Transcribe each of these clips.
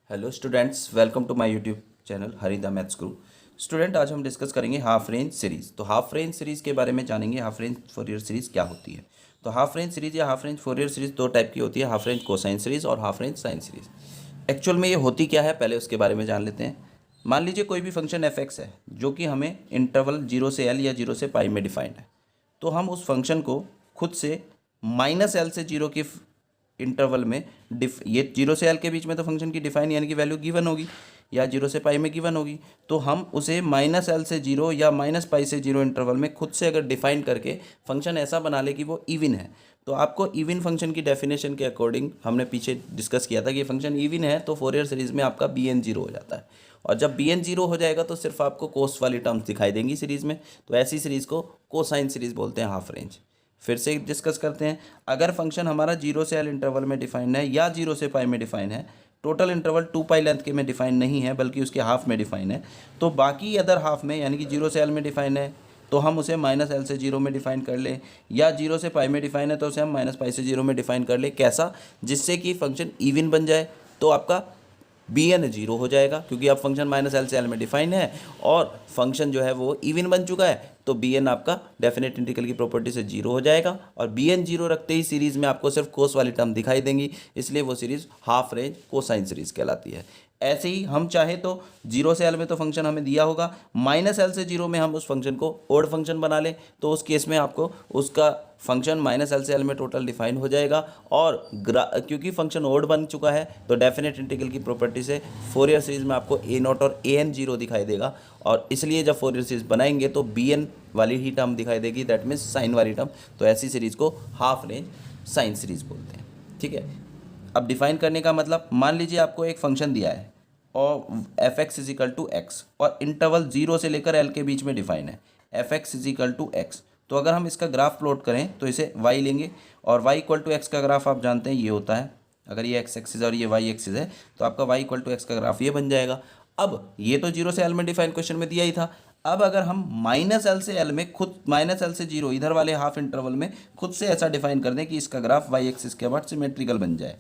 Hello students, welcome to my YouTube channel Harida maths guru. Student, आज हम discuss करेंगे half range series. तो half range series के बारे में जानेंगे, हाफ रेंज फोरियर सीरीज़ क्या होती है। तो हाफ रेंज सीरीज़ या हाफ रेंज फोरियर सीरीज़ दो टाइप की होती है, हाफ रेंज कोसाइन सीरीज़ और half range sine series. Actual में ये होती क्या है, पहले उसके बारे में जान लेते हैं। मान लीजिए कोई भी फंक्शन एफ एक्स है जो कि हमें इंटरवल 0 से एल या 0 से पाई में डिफाइंड है, तो हम उस फंक्शन को खुद से माइनस एल से 0 की इंटरवल में ये 0 से एल के बीच में तो फंक्शन की डिफाइन यानी कि वैल्यू गिवन होगी या 0 से पाई में गिवन होगी, तो हम उसे माइनस एल से 0 या माइनस पाई से 0 इंटरवल में खुद से अगर डिफाइन करके फंक्शन ऐसा बना ले कि वो इवन है। तो आपको इवन फंक्शन की डेफिनेशन के अकॉर्डिंग हमने पीछे डिस्कस किया था कि ये फंक्शन इवन है, तो फोरियर सीरीज में आपका बी एन 0 हो जाता है। और जब बी एन 0 हो जाएगा तो सिर्फ आपको कोस वाली टर्म्स दिखाई देंगी सीरीज़ में, तो ऐसी सीरीज़ को कोसाइन सीरीज़ बोलते हैं, हाफ रेंज। फिर से डिस्कस करते हैं। अगर फंक्शन हमारा 0 से एल इंटरवल में डिफाइंड है या 0 से पाई में डिफाइन है, टोटल इंटरवल 2 पाई लेंथ के में डिफाइन नहीं है बल्कि उसके हाफ में डिफाइन है, तो बाकी अदर हाफ में यानी कि 0 से एल में डिफाइन है तो हम उसे माइनस एल से 0 में डिफाइन कर लें, या 0 से पाई में डिफाइन है तो उसे हम माइनस पाई से 0 में डिफाइन कर लें। कैसा? जिससे कि फंक्शन इवन बन जाए। तो आपका बी एन 0 हो जाएगा क्योंकि अब फंक्शन माइनस एल से एल में डिफाइन है और फंक्शन जो है वो इवन बन चुका है, तो बी एन आपका डेफिनेट इंटीग्रल की प्रॉपर्टी से 0 हो जाएगा। और बी एन 0 रखते ही सीरीज़ में आपको सिर्फ कोस वाली टर्म दिखाई देंगी, इसलिए वो series half range cosine series कहलाती है। ऐसे ही हम चाहे तो 0 से एल में तो फंक्शन हमें दिया होगा, माइनस एल से 0 में हम उस फंक्शन को ओड फंक्शन बना लें, तो उस केस में आपको उसका फंक्शन माइनस एल से एल में टोटल डिफाइन हो जाएगा। और क्योंकि फंक्शन ओड बन चुका है तो डेफिनेट इंटीग्रल की प्रॉपर्टी से फोरियर सीरीज में आपको ए नॉट और ए एन 0 दिखाई देगा, और इसलिए जब फोरियर सीरीज बनाएंगे तो बी एन वाली ही टर्म दिखाई देगी, दैट मीन्स साइन वाली टर्म। तो ऐसी सीरीज़ को हाफ रेंज साइन सीरीज़ बोलते हैं। ठीक है, अब डिफाइन करने का मतलब, मान लीजिए आपको एक फंक्शन दिया है और f x is equal to x और इंटरवल 0 से लेकर एल के बीच में डिफाइन है, f x is equal to x. तो अगर हम इसका ग्राफ प्लॉट करें तो इसे y लेंगे, और y इक्वल टू एक्स का ग्राफ आप जानते हैं ये होता है। अगर ये x एक्सिस और ये y एक्सिस है तो आपका y इक्वल टू एक्स का ग्राफ ये बन जाएगा। अब ये तो 0 से एल में डिफाइन क्वेश्चन में दिया ही था। अब अगर हम माइनस एल से एल में खुद माइनस एल से 0 इधर वाले हाफ इंटरवल में खुद से ऐसा डिफाइन कर दें कि इसका ग्राफ y एक्सिस के बाद सिमेट्रिकल बन जाए।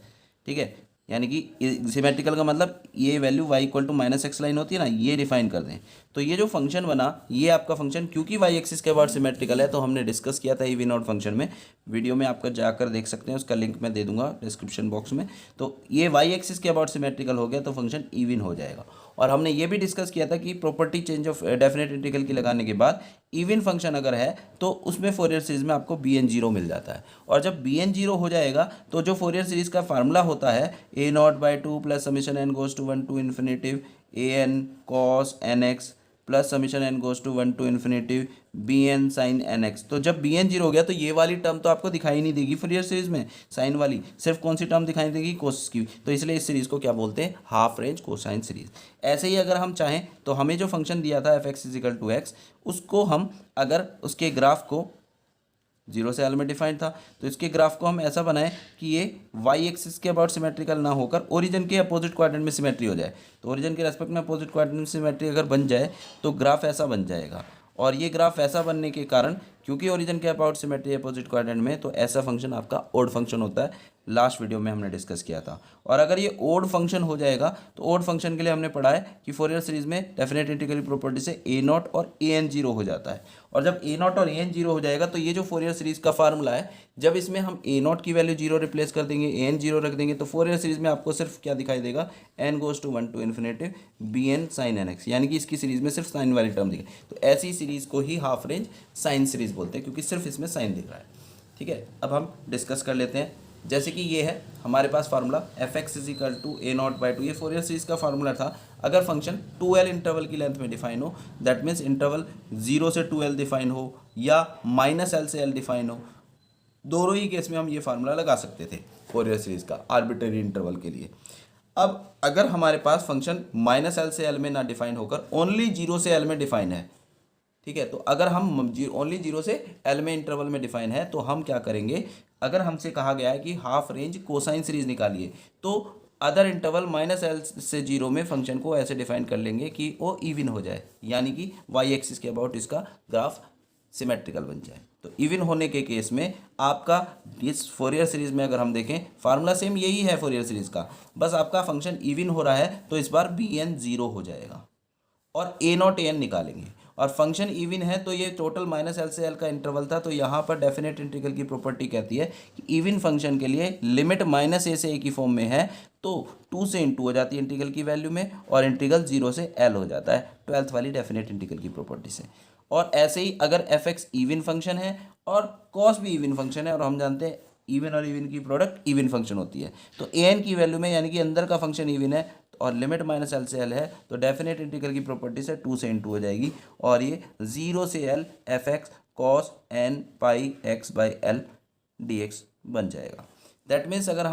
ठीक है, यानी कि सिमेट्रिकल का मतलब ये value y equal to minus x line होती है ना, ये डिफाइन कर दें। तो ये जो फंक्शन बना, ये आपका फंक्शन क्योंकि y एक्सिस के बाद सिमेट्रिकल है, तो हमने डिस्कस किया था इवन ऑड फंक्शन में, वीडियो में आपका जाकर देख सकते हैं, उसका लिंक मैं दे दूंगा डिस्क्रिप्शन बॉक्स में। तो ये y एक्सिस के अबाउट सिमेट्रिकल हो गया तो फंक्शन इवन हो जाएगा। और हमने ये भी डिस्कस किया था कि property change of definite integral की लगाने के बाद इवन फंक्शन अगर है तो उसमें फोरियर सीरीज में आपको बी एन 0 मिल जाता है। और जब बी एन 0 हो जाएगा तो जो फोरियर सीरीज का फार्मूला होता है a not by 2 plus summation n goes to 1 to infinitive a n cos n x plus summation n goes to 1 to infinitive b n sine n x. तो जब B N 0 हो गया तो ये वाली टर्म तो आपको दिखाई नहीं देगी फोरियर सीरीज में, साइन वाली, सिर्फ कौन सी टर्म दिखाई देगी, कोस की। तो इसलिए इस सीरीज को क्या बोलते हैं, हाफ रेंज कोसाइन सीरीज। ऐसे ही अगर हम चाहें तो हमें जो फंक्शन दिया था f x is equal to x, उसको हम अगर उसके ग्राफ को 0 से एल में डिफाइंड था तो इसके ग्राफ को हम ऐसा बनाएं कि ये y एक्सिस के अबाउट सिमेट्रिकल ना होकर ओरिजिन के अपोजिट क्वाड्रेंट में सिमेट्री हो जाए। तो ओरिजिन के रेस्पेक्ट में अपोजिट क्वाड्रेंट में सिमेट्री अगर बन जाए तो ग्राफ ऐसा बन जाएगा। और ये ग्राफ ऐसा बनने के कारण, क्योंकि ओरिजिन के अबाउट सिमेट्री अपोजिट क्वाड्रेंट में, तो ऐसा फंक्शन आपका ओड फंक्शन होता है, लास्ट वीडियो में हमने डिस्कस किया था। और अगर ये ओड फंक्शन हो जाएगा तो ओड फंक्शन के लिए हमने पढ़ा है कि फोरियर सीरीज में डेफिनेट इंटीग्रल प्रॉपर्टी से ए नॉट और ए एन 0 हो जाता है। और जब ए नॉट और ए एन 0 हो जाएगा तो ये जो फोरियर सीरीज का फार्मूला है, जब इसमें हम ए नॉट की वैल्यू 0 रिप्लेस कर देंगे, ए एन 0 रख देंगे, तो फोरियर सीरीज में आपको सिर्फ क्या दिखाई देगा, n goes to 1 to infinitive b n sine n x, यानी कि इसकी सीरीज में सिर्फ साइन वाली टर्म दिखे। तो ऐसी सीरीज को ही हाफ रेंज साइन सीरीज बोलते हैं क्योंकि सिर्फ इसमें साइन दिख रहा है। ठीक है, अब हम डिस्कस कर लेते हैं। जैसे कि ये है हमारे पास formula f x is equal to a not by 2, ये फोरियर सीरीज का फार्मूला था। अगर फंक्शन 2l इंटरवल की लेंथ में डिफाइन हो, दैट मीन्स इंटरवल 0 से 2l डिफाइन हो या माइनस एल से l डिफाइन हो, दोनों ही केस में हम ये फार्मूला लगा सकते थे फोरियर सीरीज का आर्बिट्रेरी इंटरवल के लिए। अब अगर हमारे पास फंक्शन माइनस एल से एल में ना डिफाइन होकर ओनली 0 से l में डिफाइन है, ठीक है, तो अगर हम ओनली 0 से एल में इंटरवल में डिफाइन है तो हम क्या करेंगे, अगर हमसे कहा गया है कि हाफ रेंज कोसाइन सीरीज निकालिए, तो अदर इंटरवल माइनस एल से 0 में फंक्शन को ऐसे डिफाइन कर लेंगे कि वो इवन हो जाए, यानी कि y एक्सिस के अबाउट इसका ग्राफ सिमेट्रिकल बन जाए। तो इवन होने के केस में आपका इस फोरियर सीरीज में अगर हम देखें फार्मूला सेम यही है फोरियर सीरीज का, बस आपका फंक्शन इवन हो रहा है तो इस बार बी एन जीरो हो जाएगा और ए नॉट ए एन निकालेंगे। और फंक्शन इवन है तो ये टोटल माइनस एल से एल का इंटरवल था, तो यहाँ पर डेफिनेट इंटीग्रल की प्रॉपर्टी कहती है कि इवन फंक्शन के लिए लिमिट माइनस ए से ए की फॉर्म में है तो 2 से इंटू हो जाती है इंटीग्रल की वैल्यू में और इंटीग्रल 0 से एल हो जाता है 12th वाली डेफिनेट इंटीग्रल की प्रॉपर्टी से। और ऐसे ही अगर एफ एक्स इवन फंक्शन है और कॉस भी इवन फंक्शन है और हम जानते हैं इवन और इवन की प्रोडक्ट इवन फंक्शन होती है, तो ए एन की वैल्यू में यानी कि अंदर का फंक्शन इवन है और लिमिट माइनस एल से एल है तो डेफिनेट इंटीग्रल की प्रॉपर्टी से 2 से इंटू हो जाएगी और ये 0 से l f x cos n pi x by l d x बन जाएगा। दैट मीन्स अगर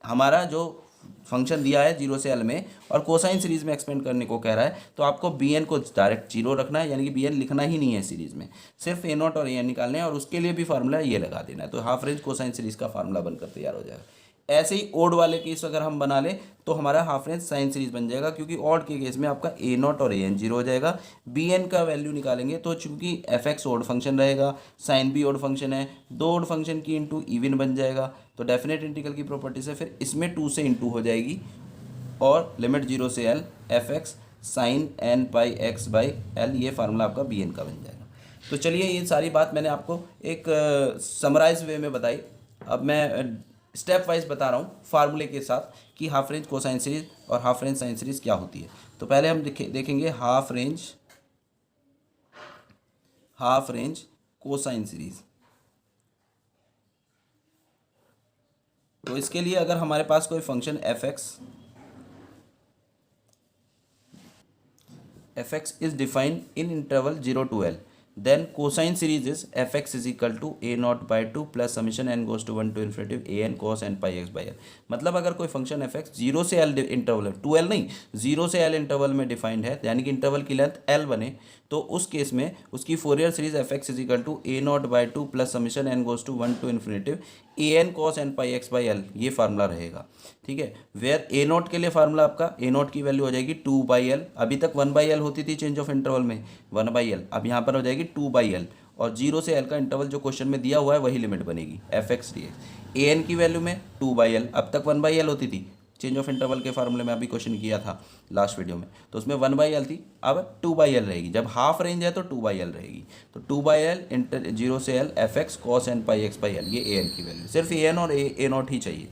हमारा जो फंक्शन दिया है 0 से एल में और कोसाइन सीरीज में एक्सपेंड करने को कह रहा है तो आपको बी एन को डायरेक्ट 0 रखना है, यानी कि बी एन लिखना ही नहीं है सीरीज में, सिर्फ ए नॉट और ए एन निकालने हैं और उसके लिए भी फार्मूला ये लगा देना है, तो हाफ रेंज कोसाइन सीरीज का फार्मूला बनकर तैयार हो जाएगा। ऐसे ही ओड वाले केस अगर हम बना लें तो हमारा हाफ रेंज साइन सीरीज बन जाएगा, क्योंकि ओड के केस में आपका ए नॉट और ए एन 0 हो जाएगा। बी एन का वैल्यू निकालेंगे तो चूंकि एफ एक्स ओड फंक्शन रहेगा, साइन भी ओड फंक्शन है, दो ओड फंक्शन की इंटू इवन बन जाएगा, तो डेफिनेट इंटीग्रल की प्रॉपर्टी से फिर इसमें 2 से इंटू हो जाएगी और लिमिट 0 से l f x sine n pi x by l, ये फार्मूला आपका बी एन का बन जाएगा। तो चलिए ये सारी बात मैंने आपको एक समराइज वे में बताई, अब मैं स्टेप वाइज बता रहा हूँ फार्मूले के साथ कि हाफ रेंज कोसाइन सीरीज और हाफ रेंज साइन सीरीज क्या होती है। तो पहले हम देखेंगे हाफ रेंज कोसाइन सीरीज। तो इसके लिए अगर हमारे पास कोई function F x is defined in interval 0 to L, then cosine series is fx is equal to a naught by 2 plus summation n goes to 1 to infinity a n cos n pi x by l। मतलब अगर कोई function F x 0 से l interval है, 2L नहीं 0 से l interval में defined है, यानी कि इंटरवल की लेंथ एल बने, तो उस केस में उसकी Fourier series f x is equal to a not by 2 plus summation n goes to 1 to infinitive a n cos n pi x by l, ये फार्मूला रहेगा। ठीक है, वेयर ए नॉट के लिए फार्मूला आपका ए not की value हो जाएगी 2 बाई एल, अभी तक 1 बाई एल होती थी चेंज ऑफ इंटरवल में 1 बाई एल, अब यहाँ पर हो जाएगी 2 बाई एल और 0 से एल का इंटरवल जो क्वेश्चन में दिया हुआ है वही लिमिट बनेगी F x D x. A N की वैल्यू में 2 बाई एल, अब तक 1 बाई एल होती थी चेंज ऑफ इंटरवल के फार्मूले में, अभी क्वेश्चन किया था लास्ट वीडियो में, तो उसमें 1 बाई एल थी, अब 2 बाई एल रहेगी। जब हाफ रेंज है तो 2 बाई एल रहेगी, तो 2 बाई एल इंटर 0 से l f x cos n pi x by l, ये ए एन की वैल्यू, सिर्फ ए एन और ए नॉट ही चाहिए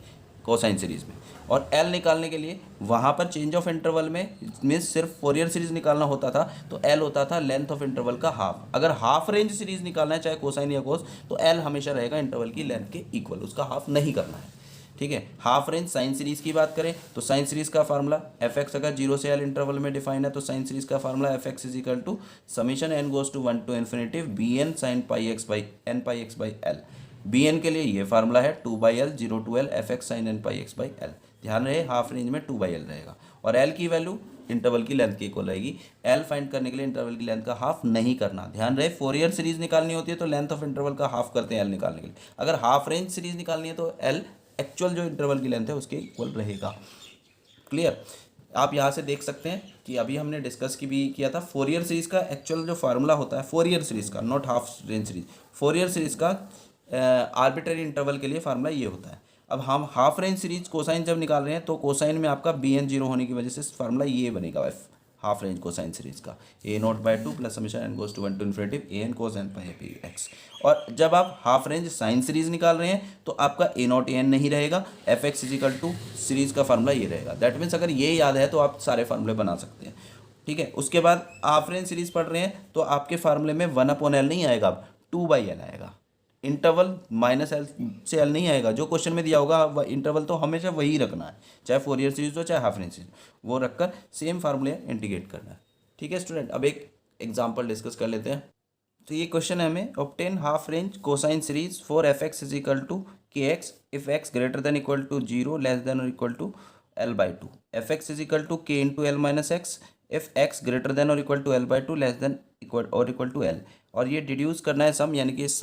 कोसाइन सीरीज में। और एल निकालने के लिए वहाँ पर चेंज ऑफ इंटरवल में मीन्स सिर्फ फोरियर सीरीज निकालना होता था तो एल होता था लेंथ ऑफ इंटरवल का हाफ। अगर हाफ रेंज सीरीज निकालना है चाहे कोसाइन या कोस, तो एल हमेशा रहेगा इंटरवल की लेंथ के इक्वल, उसका हाफ नहीं करना है। ठीक है, हाफ रेंज साइन सीरीज की बात करें तो साइन सीरीज का फार्मूला एफ एक्स अगर 0 से एल इंटरवल में डिफाइन है तो साइन सीरीज का formula f x is equal to summation n goes to 1 to infinitive b n sine pi x by n pi x by l. B n के लिए ये formula है 2 by l 0 to l f x sine n pi x by l. ध्यान रहे half range में 2 by L रहेगा और L की वैल्यू इंटरवल की लेंथ के इक्वल रहेगी। एल फाइंड करने के लिए इंटरवल की लेंथ का हाफ नहीं करना। ध्यान रहे फोरियर सीरीज निकालनी होती है तो लेंथ ऑफ इंटरवल का हाफ करते हैं एल निकालने के लिए, अगर हाफ रेंज सीरीज निकालनी है तो एल एक्चुअल जो इंटरवल की लेंथ है उसके इक्वल रहेगा। क्लियर, आप यहाँ से देख सकते हैं कि अभी हमने डिस्कस किया था फोरियर सीरीज का एक्चुअल जो फार्मूला होता है फोरियर सीरीज का, not half range series, Fourier series का आर्बिट्ररी इंटरवल के लिए फार्मूला ये होता है। अब हम हाफ रेंज सीरीज कोसाइन जब निकाल रहे हैं तो कोसाइन में आपका बी एन 0 होने की वजह से फार्मूला ये बनेगा हाफ रेंज कोसाइन सीरीज का a not by 2 plus summation n goes to 1 to infinitive a n cos n pi x. और जब आप हाफ रेंज साइन सीरीज निकाल रहे हैं तो आपका ए नॉट ए एन नहीं रहेगा, f x is equal to series का फार्मूला ये रहेगा। दैट मीन्स अगर ये याद है तो आप सारे फार्मूले बना सकते हैं। ठीक है, उसके बाद हाफ रेंज सीरीज पढ़ रहे हैं तो आपके फार्मूले में 1 अपॉन एल नहीं आएगा, अब 2 बाई एल आएगा। इंटरवल माइनस एल से एल नहीं आएगा, जो क्वेश्चन में दिया होगा इंटरवल तो हमेशा वही रखना है, चाहे फोरियर सीरीज हो चाहे हाफ रेंज सीरीज, वो रखकर सेम फार्मूले इंटीग्रेट करना है। ठीक है स्टूडेंट, अब एक एग्जांपल डिस्कस कर लेते हैं। तो ये क्वेश्चन है हमें obtain half range cosine series for f x is equal to k x if x greater than equal to 0 less than और equal to l by 2, f x is equal to k into l minus x if x greater than और equal to l by 2 less than equal to l. और ये deduce करना है सम, यानी कि इस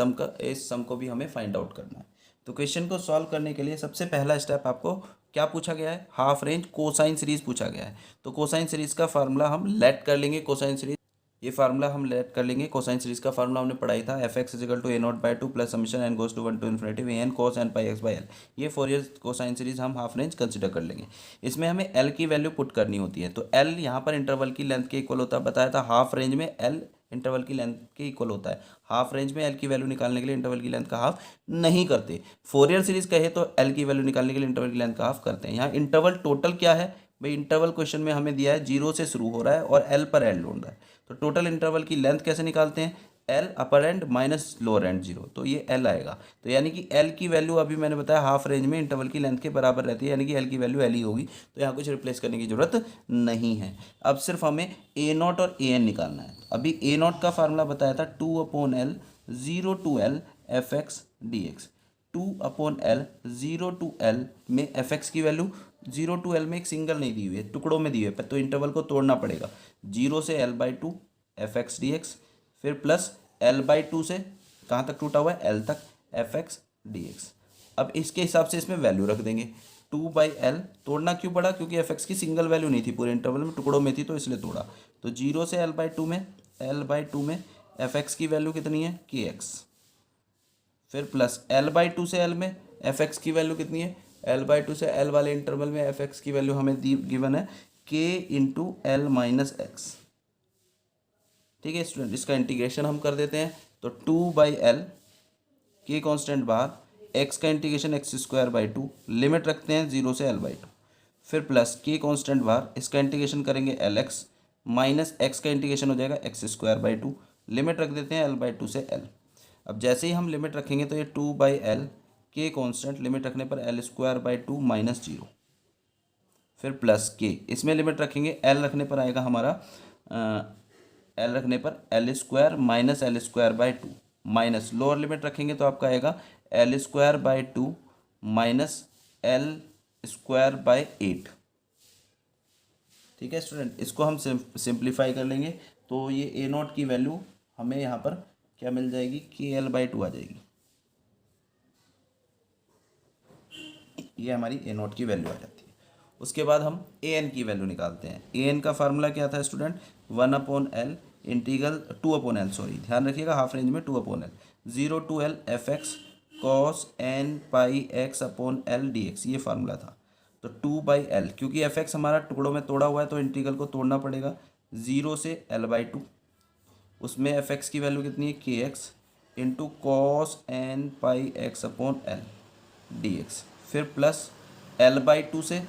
सम को भी हमें फाइंड आउट करना है। तो क्वेश्चन को सॉल्व करने के लिए सबसे पहला स्टेप आपको क्या पूछा गया है, हाफ रेंज कोसाइन सीरीज पूछा गया है। तो कोसाइन सीरीज का फार्मूला हम लेट कर लेंगे, कोसाइन सीरीज ये फार्मूला हम लेट कर लेंगे। कोसाइन सीरीज का फार्मूला हमने पढ़ाई था, f x is equal to a not by two plus summation n goes to 1 to infinity n cos n pi x by l. ये फोरियर कोसाइन सीरीज हम हाफ रेंज कंसिडर कर लेंगे। इसमें हमें एल की वैल्यू पुट करनी होती है। तो एल यहाँ पर इंटरवल की लेंथ के इक्वल होता है, बताया था हाफ रेंज में एल इंटरवल की लेंथ के इक्वल होता है। हाफ रेंज में एल की वैल्यू निकालने के लिए इंटरवल की लेंथ का हाफ नहीं करते। फोरियर सीरीज कहे तो एल की वैल्यू निकालने के लिए इंटरवल की लेंथ का हाफ करते हैं। यहाँ इंटरवल टोटल क्या है भाई, इंटरवल क्वेश्चन में हमें दिया है 0 से शुरू हो रहा है और एल पर एंड हो रहा है। तो टोटल इंटरवल की लेंथ कैसे निकालते हैं, L upper and minus lower and 0, तो ये एल आएगा। तो यानी कि एल की वैल्यू अभी मैंने बताया हाफ रेंज में इंटरवल की लेंथ के बराबर रहती है, यानी कि एल की वैल्यू एल ही होगी। तो यहाँ कुछ रिप्लेस करने की जरूरत नहीं है। अब सिर्फ हमें ए नॉट और ए एन निकालना है। अभी ए नॉट का फार्मूला बताया था 2/L 0 to L f x D x. 2/L 0 to L में एफ एक्स की वैल्यू 0 to L में एक सिंगल नहीं दी हुई है, टुकड़ों में दी हुई है, तो इंटरवल को तोड़ना पड़ेगा। 0 से L/2 F x D x, फिर प्लस L/2 से कहाँ तक टूटा हुआ है, L तक एफ एक्स डी एक्स। अब इसके हिसाब से इसमें वैल्यू रख देंगे। 2/L तोड़ना क्यों पड़ा, क्योंकि एफ एक्स की सिंगल वैल्यू नहीं थी, पूरे इंटरवल में टुकड़ों में थी, तो इसलिए तोड़ा। तो 0 से L/2 में एफ एक्स की वैल्यू कितनी है, के एक्स। फिर प्लस L/2 से L में एफ एक्स की वैल्यू कितनी है, L/2 से L वाले इंटरवल में एफ एक्स की वैल्यू हमें दी गिवन है k into l minus x. ठीक है स्टूडेंट, इसका इंटीग्रेशन हम कर देते हैं। तो 2/L k कॉन्स्टेंट बाहर, x का इंटीग्रेशन x²/2, लिमिट रखते हैं 0 से L/2, फिर प्लस k कॉन्स्टेंट बाहर, इसका इंटीग्रेशन करेंगे Lx माइनस x का इंटीग्रेशन हो जाएगा x²/2, लिमिट रख देते हैं L/2 से L। अब जैसे ही हम लिमिट रखेंगे तो ये 2/L k कॉन्स्टेंट, लिमिट रखने पर L²/2 माइनस 0, फिर प्लस k, इसमें लिमिट रखेंगे L रखने पर आएगा हमारा L रखने पर L² minus L²/2 minus, lower limit रखेंगे तो आपका आएगा L²/2 माइनस L²/8। ठीक है स्टूडेंट, इसको हम सिंप्लीफाई कर लेंगे तो ये ए नॉट की वैल्यू हमें यहाँ पर क्या मिल जाएगी, KL/2 आ जाएगी। ये हमारी ए नॉट की वैल्यू आ जाती है। उसके बाद हम ए एन की वैल्यू निकालते हैं। ए एन का फार्मूला क्या था student, 1/L integral 2/L, sorry ध्यान रखिएगा हाफ रेंज में 2/L 0 to L f x cos n pi x upon l d x, ये फार्मूला था। तो 2/L, क्योंकि एफ एक्स हमारा टुकड़ों में तोड़ा हुआ है तो इंटीग्रल को तोड़ना पड़ेगा। 0 से L/2, उसमें एफ एक्स की वैल्यू कितनी है, k x into cos n pi x upon l d x, फिर प्लस L/2 से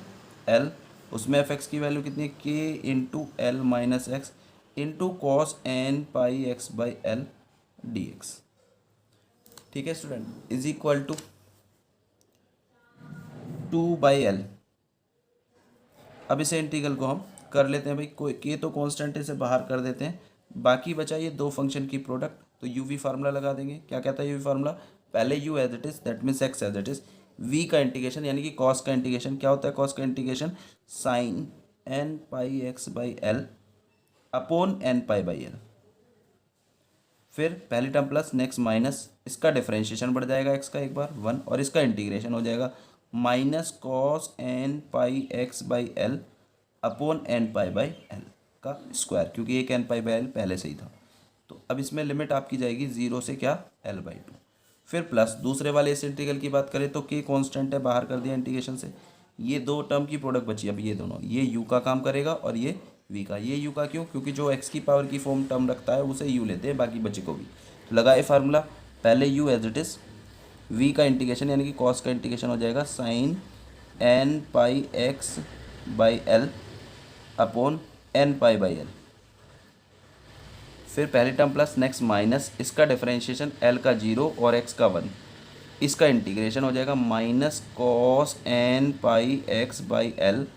L, उसमें एफ एक्स की वैल्यू कितनी है, के into l minus x into cos n pi x by l d x. ठीक है student, is equal to 2/L। अब इसे इंटीग्रल को हम कर लेते हैं भाई, कोई के तो कांस्टेंट है, इसे बाहर कर देते हैं, बाकी बचा ये दो फंक्शन की प्रोडक्ट। तो यू वी फार्मूला लगा देंगे। क्या कहता है यू वी फार्मूला, पहले u as it is that means x as it is, v का इंटीग्रेशन यानी कि कॉस का इंटीग्रेशन, क्या होता है कॉस का integration, sine n pi x by l upon n pi by l, फिर पहली टर्म प्लस नेक्स्ट माइनस, इसका डिफरेंशिएशन बढ़ जाएगा एक्स का एक बार 1, और इसका इंटीग्रेशन हो जाएगा minus cos n pi x by l upon n pi by l का स्क्वायर, क्योंकि एक एन पाई बाई एल पहले से ही था। तो अब इसमें लिमिट आपकी जाएगी 0 से क्या, L/2, फिर प्लस दूसरे वाले इस इंटीग्रल की बात करें तो के कांस्टेंट है, बाहर कर दिया इंटीग्रेशन से, ये दो टर्म की प्रोडक्ट बची। अब ये दोनों, ये u का काम करेगा और ये v का। ये u का क्यों, क्योंकि जो x की पावर की फॉर्म टर्म रखता है उसे u लेते हैं, बाकी बचे को भी। तो लगाए फार्मूला, पहले u as it is, v का इंटीग्रेशन यानी कि कॉस का इंटीग्रेशन हो जाएगा sine n pi x by l upon n pi by l, फिर पहली टर्म प्लस नेक्स्ट माइनस, इसका डिफरेंशिएशन एल का 0 और एक्स का 1, इसका इंटीग्रेशन हो जाएगा minus cos n pi x by l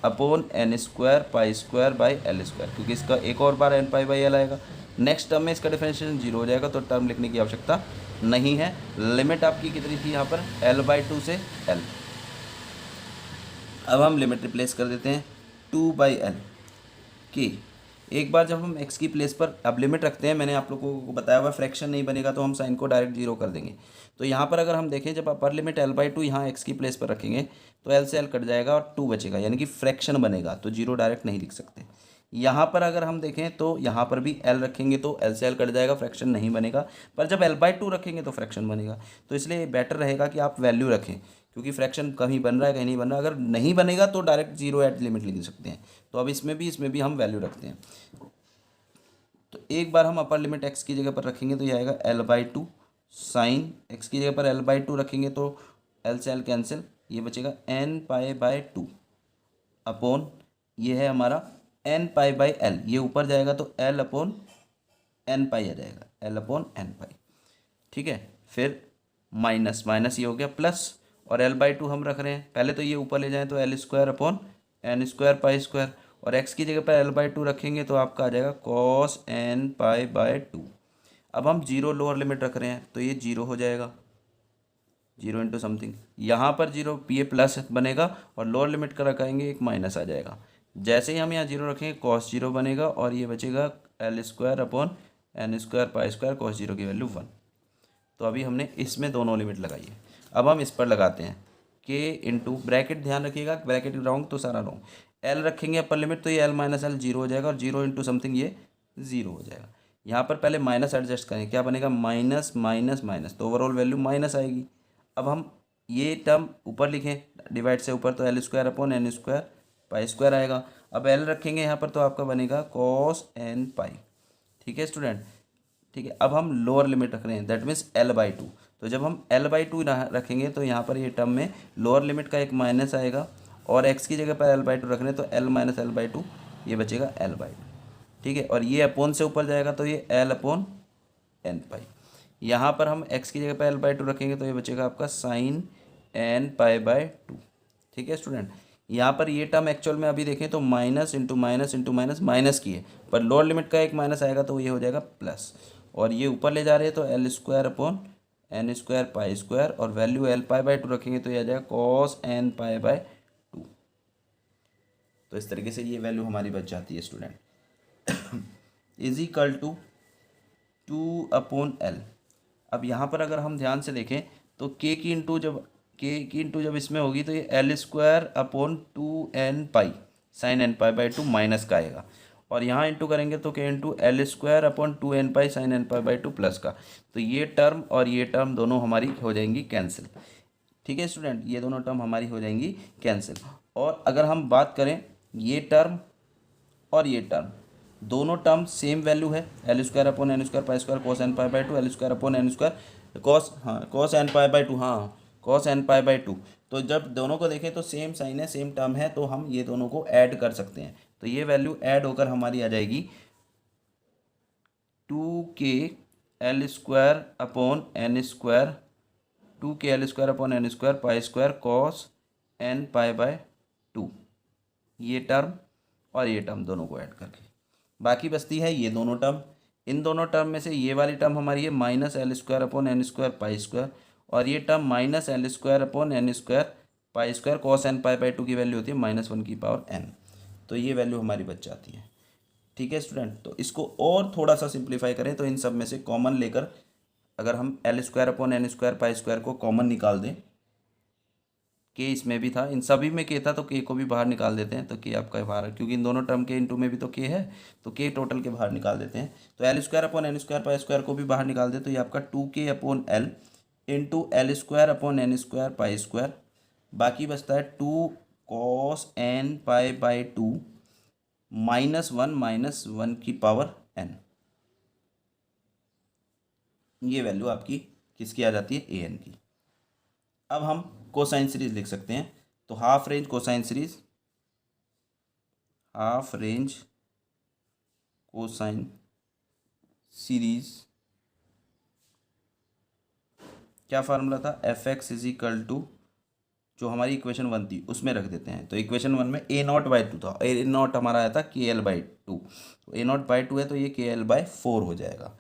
upon n square pi square by l square, क्योंकि इसका एक और बार एन पाई बाई एल आएगा। नेक्स्ट टर्म में इसका डिफरेंशिएशन 0 हो जाएगा, तो टर्म लिखने की आवश्यकता नहीं है। लिमिट आपकी कितनी थी यहाँ पर, L/2 से L। अब हम लिमिट रिप्लेस कर देते हैं 2/L की। एक बार जब हम x की प्लेस पर अब लिमिट रखते हैं, मैंने आप लोगों को बताया हुआ फ्रैक्शन नहीं बनेगा तो हम साइन को डायरेक्ट 0 कर देंगे। तो यहाँ पर अगर हम देखें, जब अपर लिमिट L/2 यहाँ x की प्लेस पर रखेंगे तो L से L कट जाएगा और 2 बचेगा, यानी कि फ्रैक्शन बनेगा, तो 0 डायरेक्ट नहीं लिख सकते। यहाँ पर अगर हम देखें तो यहाँ पर भी एल रखेंगे तो एल से एल कट जाएगा, फ्रैक्शन नहीं बनेगा। पर जब L/2 रखेंगे तो फ्रैक्शन बनेगा। तो इसलिए बेटर रहेगा कि आप वैल्यू रखें, क्योंकि फ्रैक्शन कहीं बन रहा है कहीं नहीं बन रहा। अगर नहीं बनेगा तो डायरेक्ट जीरो एट लिमिट लिख सकते हैं। तो अब इसमें भी हम वैल्यू रखते हैं। तो एक बार हम अपर लिमिट एक्स की जगह पर रखेंगे तो ये आएगा L/2 साइन, एक्स की जगह पर L/2 रखेंगे तो एल से एल कैंसिल, ये बचेगा n π/2 अपॉन ये है हमारा n π/l, ये ऊपर जाएगा तो L/n पाई आ जाएगा, L/n पाई। ठीक है, फिर माइनस माइनस ये हो गया प्लस, और L/2 हम रख रहे हैं, पहले तो ये ऊपर ले जाएं तो L² अपॉन n² पाई², और x की जगह पर L/2 रखेंगे तो आपका आ जाएगा cos n π/2। अब हम जीरो लोअर लिमिट रख रहे हैं तो ये जीरो हो जाएगा, जीरो इंटू समथिंग, यहाँ पर जीरो, ये प्लस बनेगा, और लोअर लिमिट का रखेंगे एक माइनस आ जाएगा। जैसे ही हम यहाँ जीरो रखेंगे कॉस जीरो बनेगा, और ये बचेगा L² upon n² पाई² cos zero की वैल्यू 1। तो अभी हमने इसमें दोनों लिमिट लगाई है। अब हम इस पर लगाते हैं k इंटू ब्रैकेट, ध्यान रखिएगा ब्रैकेट रॉन्ग तो सारा रॉन्ग, एल रखेंगे अपर लिमिट तो ये L-L जीरो हो जाएगा, और जीरो इंटू समथिंग ये जीरो हो जाएगा। यहाँ पर पहले माइनस एडजस्ट करें, क्या बनेगा माइनस माइनस माइनस, तो ओवरऑल वैल्यू माइनस आएगी। अब हम ये टर्म ऊपर लिखें डिवाइड से ऊपर, तो L² अपॉन n² पाई² आएगा। अब एल रखेंगे यहाँ पर तो आपका बनेगा cos n पाई। ठीक है स्टूडेंट, ठीक है। अब हम लोअर लिमिट रख रहे हैं, दैट मीन्स L/2। तो जब हम L/2 रखेंगे तो यहाँ पर ये टर्म में लोअर लिमिट का एक माइनस आएगा, और x की जगह पर L/2 रख रहे हैं तो L-L/2, ये बचेगा L/2। ठीक है, और ये अपॉन से ऊपर जाएगा तो ये L/n पाई। यहाँ पर हम x की जगह पर L/2 रखेंगे तो ये बचेगा आपका साइन n π/2। ठीक है स्टूडेंट, यहाँ पर ये टर्म एक्चुअल में अभी देखें तो minus into minus into minus minus की है, पर लोअर लिमिट का एक माइनस आएगा तो ये हो जाएगा प्लस, और ये ऊपर ले जा रहे हैं तो L² अपॉन n² पाई², और वैल्यू L/2 रखेंगे तो ये आ जाएगा cos n π/2। तो इस तरीके से ये वैल्यू हमारी बच जाती है student, is equal to 2/L। अब यहाँ पर अगर हम ध्यान से देखें तो k की इंटू जब इसमें होगी तो ये L² upon 2n pi sine n π/2 minus का आएगा, और यहाँ इंटू करेंगे तो k into L² upon 2n pi sine n π/2 plus का। तो ये टर्म और ये टर्म दोनों हमारी हो जाएंगी कैंसिल। ठीक है स्टूडेंट, ये दोनों टर्म हमारी हो जाएंगी कैंसिल। और अगर हम बात करें ये टर्म और ये टर्म, दोनों टर्म सेम वैल्यू है, L² upon n² पाई² cos n π/2, L² upon n² cos n π/2, हाँ cos n π/2। तो जब दोनों को देखें तो सेम साइन है, सेम टर्म है, तो हम ये दोनों को ऐड कर सकते हैं। तो ये वैल्यू ऐड होकर हमारी आ जाएगी 2k L² upon n², 2k L² upon n² पाई² cos n π/2, ये टर्म और ये टर्म दोनों को ऐड करके। बाकी बचती है ये दोनों टर्म, इन दोनों टर्म में से ये वाली टर्म हमारी है माइनस L² अपॉन n² पाई², और ये term minus L² upon n² पाई² cos n π/2 की वैल्यू होती है -1n। तो ये वैल्यू हमारी बच जाती है। ठीक है स्टूडेंट, तो इसको और थोड़ा सा सिंप्लीफाई करें तो इन सब में से कॉमन लेकर अगर हम L² अपॉन n² पाई² को कॉमन निकाल दें, के इसमें भी था, इन सभी में के था, तो के को भी बाहर निकाल देते हैं, तो के आपका बाहर, क्योंकि इन दोनों टर्म के इंटू में भी तो के है, तो के टोटल के बाहर निकाल देते हैं। तो L² अपॉन n² पाई² को भी बाहर निकाल दे तो ये आपका 2k upon L into L² upon n² पाई², बाकी बचता है 2 cos n π/2 -1 की पावर n। ये वैल्यू आपकी किसकी आ जाती है, an की। अब हम कोसाइन सीरीज लिख सकते हैं, तो half range cosine series, half range cosine series क्या फार्मूला था, fx इज इक्वल टू, जो हमारी इक्वेशन 1 थी उसमें रख देते हैं। तो इक्वेशन 1 में a0/2 था, a0 हमारा आया था KL/2, तो a0/2 है तो ये KL/4 हो जाएगा।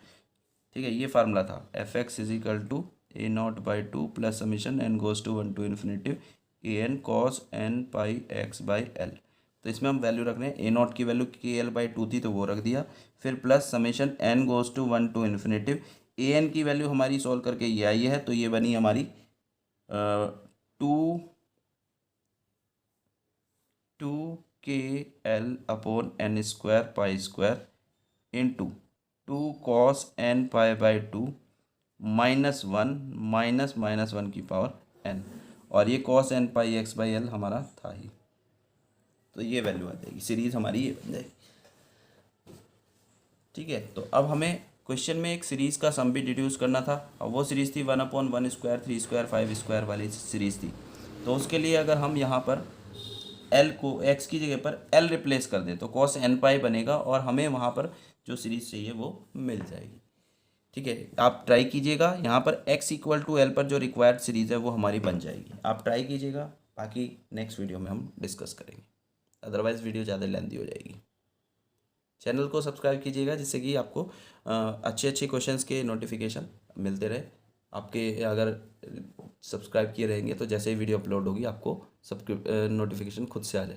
ठीक है, ये फार्मूला था, fx is equal to a0/2 plus summation n goes to 1 to infinitive an cos n πx/L। तो इसमें हम वैल्यू रख रहे हैं, a0 की वैल्यू KL/2 थी तो वो रख दिया, फिर plus summation n goes to 1 to infinitive, an की वैल्यू हमारी सॉल्व करके ये आई है, तो ये बनी हमारी 2 के l upon n square pi square into 2 cos n π/2 -1 की पावर n, और ये cos n π/x/l हमारा था ही, तो ये वैल्यू आ जाएगी, सीरीज़ हमारी ये बन जाएगी। ठीक है, तो अब हमें क्वेश्चन में एक सीरीज़ का सम भी डिड्यूस करना था, और वो सीरीज़ थी 1/1² 3² 5² वाली सीरीज़ थी। तो उसके लिए अगर हम यहाँ पर l को x की जगह पर l रिप्लेस कर दें तो cos n π बनेगा, और हमें वहाँ पर जो सीरीज़ चाहिए वो मिल जाएगी। ठीक है, आप ट्राई कीजिएगा, यहाँ पर x = l पर जो रिक्वायर्ड सीरीज़ है वो हमारी बन जाएगी। आप ट्राई कीजिएगा, बाकी नेक्स्ट वीडियो में हम डिस्कस करेंगे, अदरवाइज़ वीडियो ज़्यादा लेंथी हो जाएगी। चैनल को सब्सक्राइब कीजिएगा जिससे कि आपको अच्छे अच्छे क्वेश्चंस के नोटिफिकेशन मिलते रहे। आपके अगर सब्सक्राइब किए रहेंगे तो जैसे ही वीडियो अपलोड होगी आपको सब नोटिफिकेशन खुद से आ जाए।